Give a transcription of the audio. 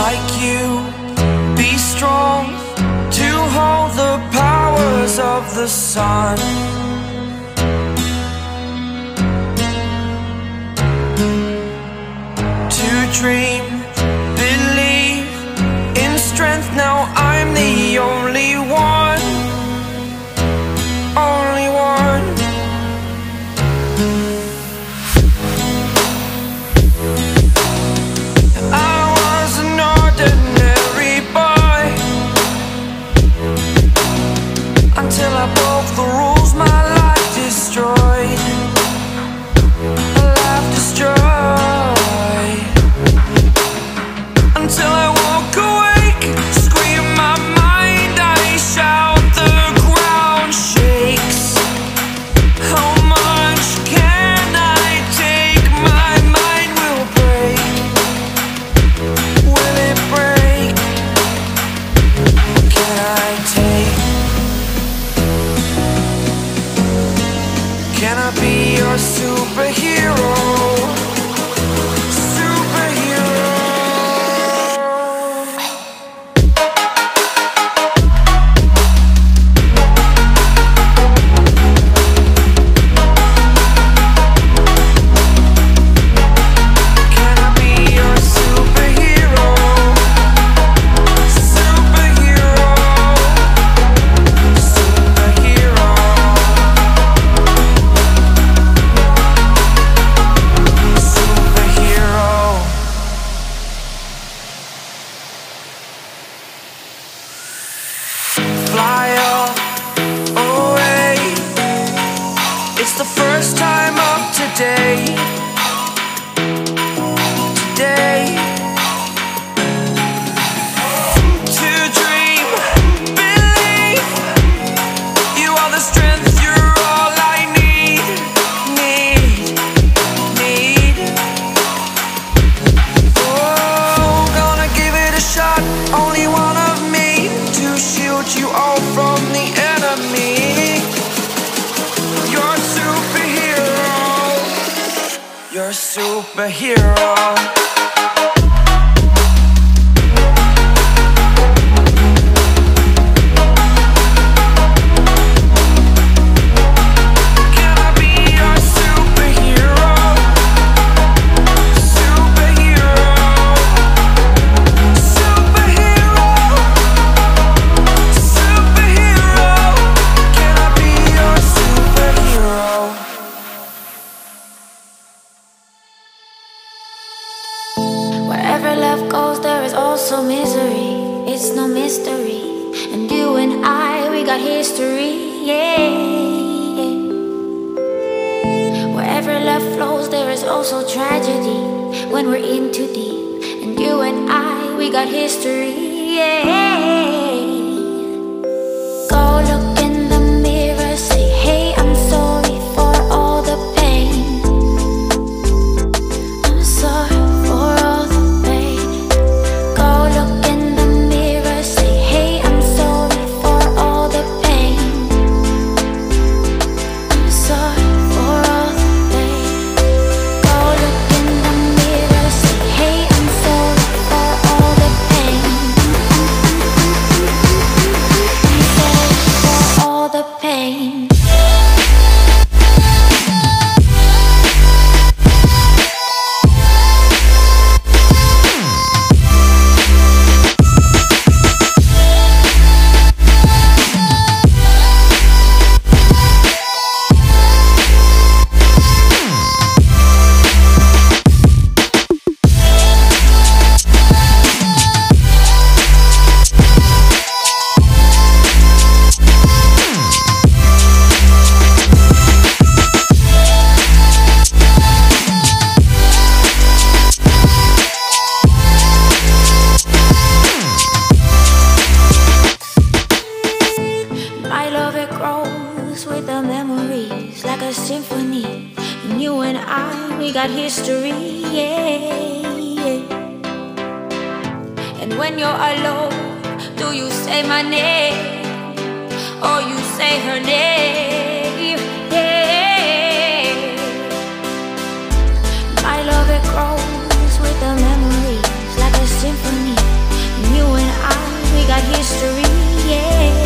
like you, be strong to hold the powers of the sun. To dream, believe in strength, now I'm the only one. Only one. I was an ordinary boy until I broke the rules, my life destroyed. A life destroyed. Until I woke awake, scream my mind, I shout, the ground shakes. How much can I take? My mind will break. Will it break? Can I take? Can I be your superhero? It's the first time of today. Today. To dream, believe. You are the strength, you're all I need. Need. Oh, gonna give it a shot. Only one of me to shield you all from the enemy. You're a superhero. Can I be your superhero? Superhero. Superhero. Superhero. Can I be your superhero? Wherever love goes, there is also misery. It's no mystery. And you and I, we got history, yeah. Wherever love flows, there is also tragedy when we're in too deep. And you and I, we got history, yeah. Go look in the mirror, say, hey, I'm sorry for all the pain. I'm sorry. History, yeah. And when you're alone, do you say my name or you say her name? Yeah. My love, it grows with the memories like a symphony. got history, yeah.